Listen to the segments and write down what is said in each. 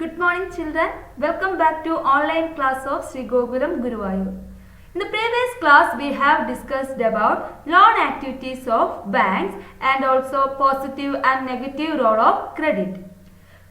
Good morning children. Welcome back to online class of Sri Gokulam Guruvayur. In the previous class we have discussed about loan activities of banks and also positive and negative role of credit.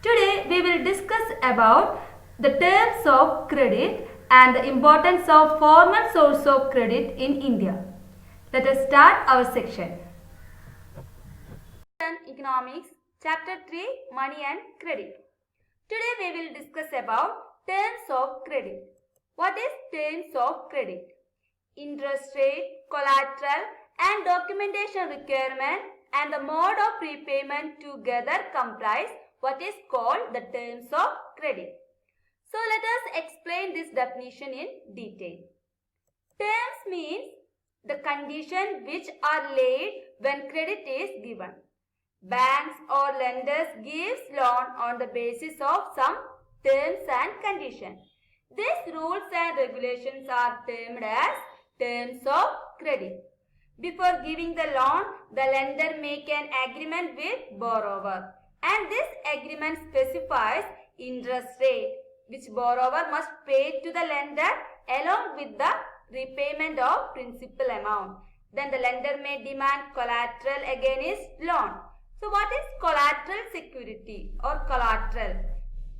Today we will discuss about the terms of credit and the importance of formal source of credit in India. Let us start our section. Economics, Chapter 3, Money and Credit. Today we will discuss about terms of credit. What is terms of credit? Interest rate, collateral and documentation requirement and the mode of repayment together comprise what is called the terms of credit. So let us explain this definition in detail. Terms means the conditions which are laid when credit is given. Banks or lenders gives loan on the basis of some terms and conditions. These rules and regulations are termed as terms of credit. Before giving the loan, the lender make an agreement with borrower, and this agreement specifies interest rate which borrower must pay to the lender along with the repayment of principal amount. Then the lender may demand collateral against loan. So what is collateral security or collateral?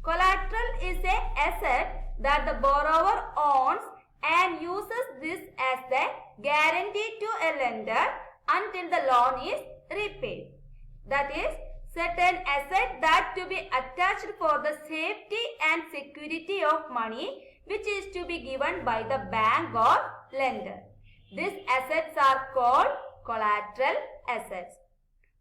Collateral is an asset that the borrower owns and uses this as the guarantee to a lender until the loan is repaid. That is, certain asset that to be attached for the safety and security of money which is to be given by the bank or lender. These assets are called collateral assets.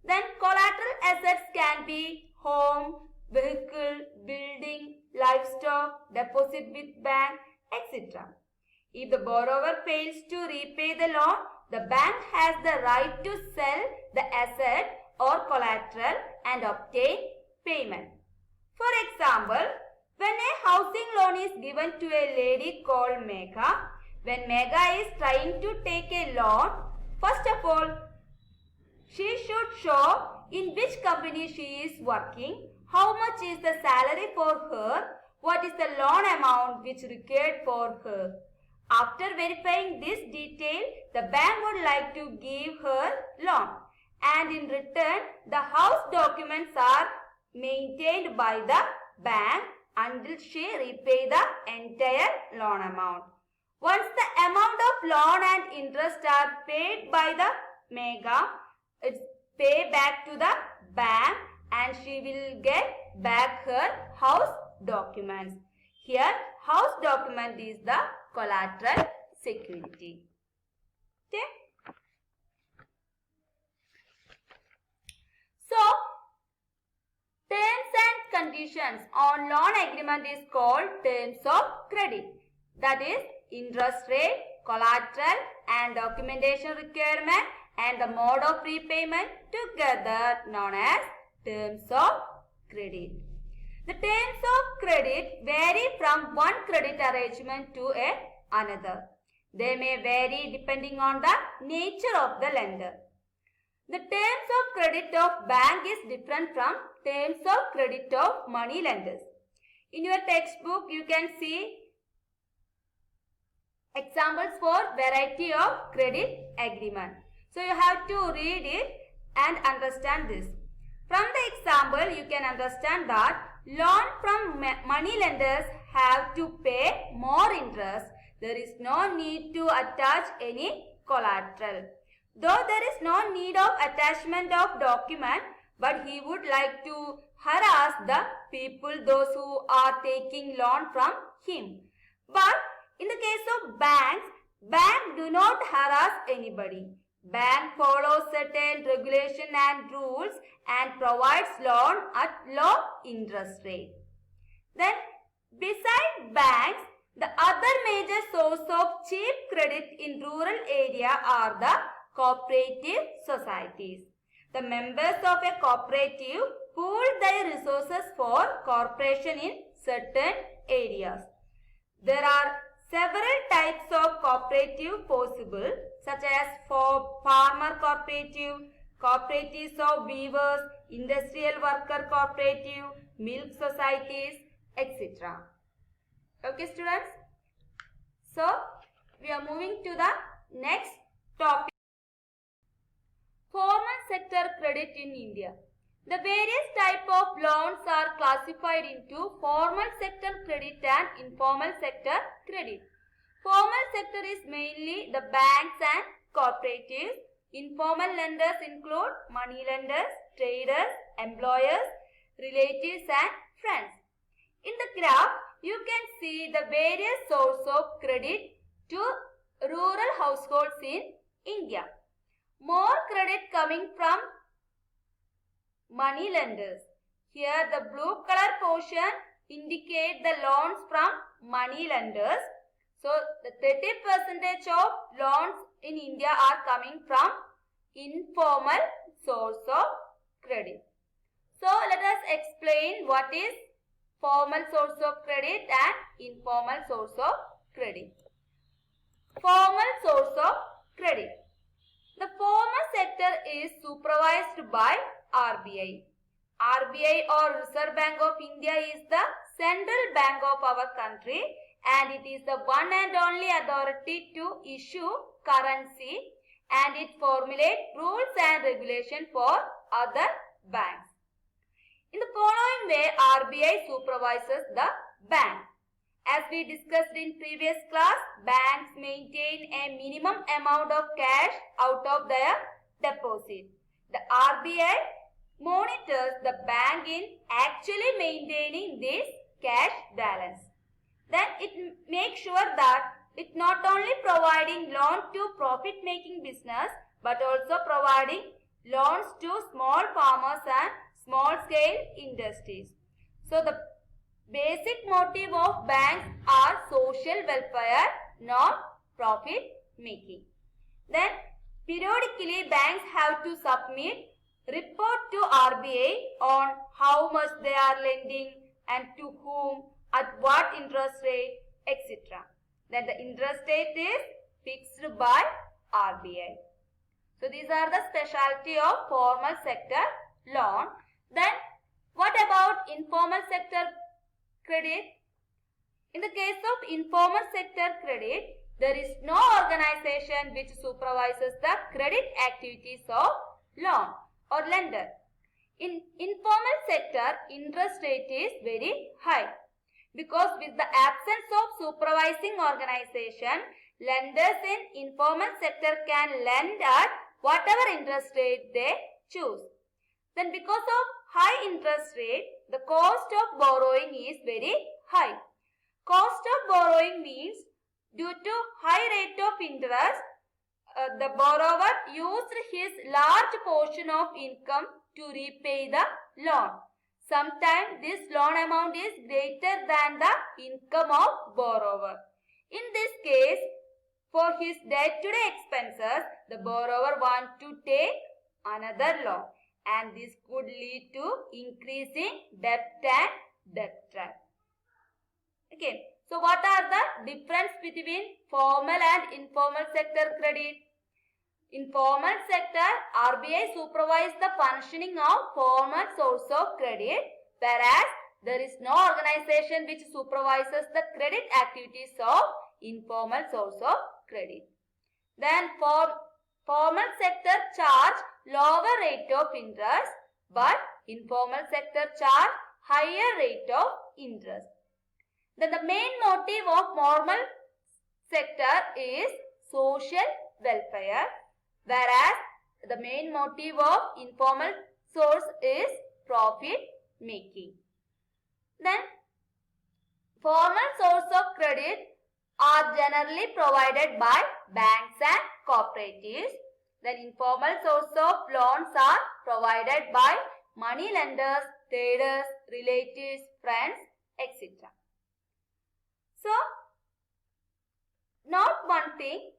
Then collateral assets can be home, vehicle, building, livestock, deposit with bank, etc. If the borrower fails to repay the loan, the bank has the right to sell the asset or collateral and obtain payment. For example, when a housing loan is given to a lady called Megha, when Megha is trying to take a loan, first of all, she should show in which company she is working, how much is the salary for her, what is the loan amount which required for her. After verifying this detail, the bank would like to give her loan, and in return, the house documents are maintained by the bank until she repay the entire loan amount. Once the amount of loan and interest are paid by the Megha, it's pay back to the bank and she will get back her house documents. Here house document is the collateral security. Okay. So terms and conditions on loan agreement is called terms of credit. That is interest rate, collateral and documentation requirement and the mode of repayment together known as terms of credit. The terms of credit vary from one credit arrangement to another. They may vary depending on the nature of the lender. The terms of credit of bank is different from terms of credit of money lenders. In your textbook you can see examples for variety of credit agreement. So you have to read it and understand this. From the example, you can understand that loan from money lenders have to pay more interest. There is no need to attach any collateral. Though there is no need of attachment of document, but he would like to harass the people, those who are taking loan from him. But in the case of banks, banks do not harass anybody. Bank follows certain regulation and rules and provides loan at low interest rate. Then beside banks, the other major source of cheap credit in rural area are the cooperative societies. The members of a cooperative pool their resources for corporation in certain areas. There are several types of cooperative possible, such as for farmer cooperative, cooperatives of weavers, industrial worker cooperative, milk societies, etc. Okay, students. So, we are moving to the next topic. Formal sector credit in India. The various types of loans are classified into formal sector credit and informal sector credit. Formal sector is mainly the banks and cooperatives. Informal lenders include money lenders, traders, employers, relatives and friends. In the graph, you can see the various sources of credit to rural households in India. More credit coming from money lenders. Here the blue color portion indicates the loans from money lenders. So the 30% of loans in India are coming from informal source of credit. So let us explain what is formal source of credit and informal source of credit. Formal source of credit. The formal sector is supervised by RBI. RBI or Reserve Bank of India is the central bank of our country and it is the one and only authority to issue currency and it formulates rules and regulations for other banks. In the following way, RBI supervises the bank. As we discussed in previous class, banks maintain a minimum amount of cash out of their deposit. The RBI monitors the bank in actually maintaining this cash balance. Then it makes sure that it not only providing loan to profit-making business but also providing loans to small farmers and small-scale industries. So the basic motive of banks are social welfare, not profit making. Then periodically banks have to submit report to RBI on how much they are lending and to whom, at what interest rate, etc. Then the interest rate is fixed by RBI. So these are the specialty of formal sector loan. Then what about informal sector credit? In the case of informal sector credit, there is no organization which supervises the credit activities of loan or lender. In informal sector, interest rate is very high because with the absence of supervising organization, lenders in informal sector can lend at whatever interest rate they choose. Then because of high interest rate, the cost of borrowing is very high. Cost of borrowing means due to high rate of interest, the borrower used his large portion of income to repay the loan. Sometimes this loan amount is greater than the income of borrower. In this case, for his day-to-day expenses, the borrower wants to take another loan and this could lead to increasing debt and debt trap. Okay, so what are the difference between formal and informal sector credit? In formal sector, RBI supervises the functioning of formal source of credit, whereas there is no organization which supervises the credit activities of informal source of credit. Then for formal sector charge lower rate of interest, but informal sector charge higher rate of interest. Then the main motive of formal sector is social welfare, whereas the main motive of informal source is profit making. Then formal source of credit are generally provided by banks and cooperatives. Then informal source of loans are provided by money lenders, traders, relatives, friends, etc. So, note one thing,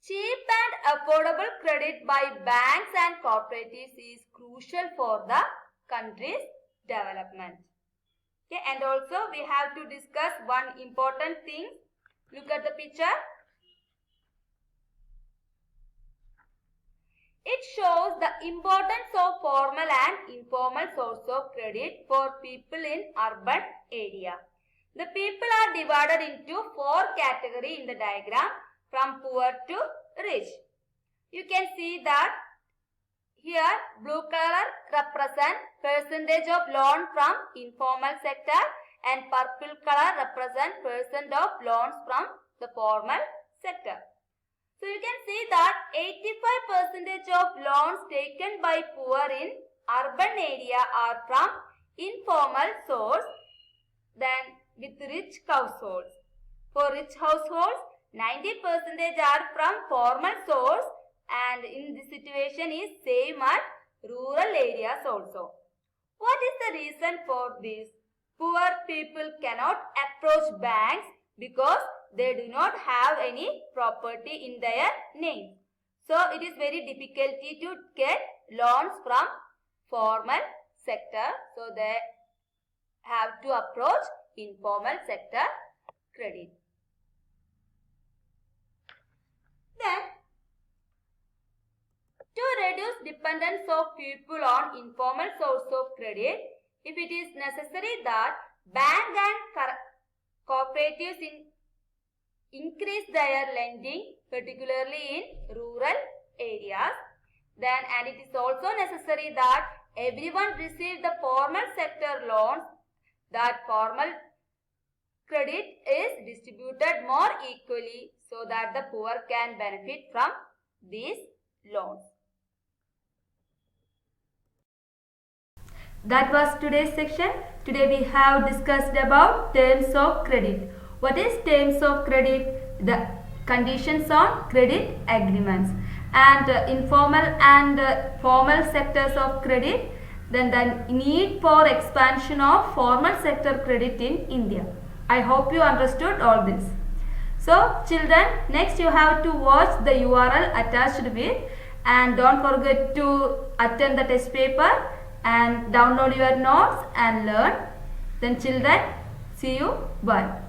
cheap and affordable credit by banks and cooperatives is crucial for the country's development. Okay, and also we have to discuss one important thing. Look at the picture. It shows the importance of formal and informal source of credit for people in urban area. The people are divided into 4 categories in the diagram, from poor to rich. You can see that here blue color represent percentage of loan from informal sector and purple color represent percent of loans from the formal sector. So you can see that 85% of loans taken by poor in urban area are from informal source than with rich households. For rich households, 90% are from formal source, and in this situation is same at rural areas also. What is the reason for this? Poor people cannot approach banks because they do not have any property in their name. So it is very difficult to get loans from formal sector. So they have to approach informal sector credit. Then, to reduce dependence of people on informal source of credit, if it is necessary that bank and cooperatives increase their lending, particularly in rural areas, then and it is also necessary that everyone receive the formal sector loans, that formal credit is distributed more equally so that the poor can benefit from these loans. That was today's section. Today we have discussed about terms of credit. What is terms of credit? The conditions on credit agreements, and informal and formal sectors of credit. Then the need for expansion of formal sector credit in India. I hope you understood all this. So children, next you have to watch the URL attached with, and don't forget to attend the test paper and download your notes and learn. Then children, see you. Bye.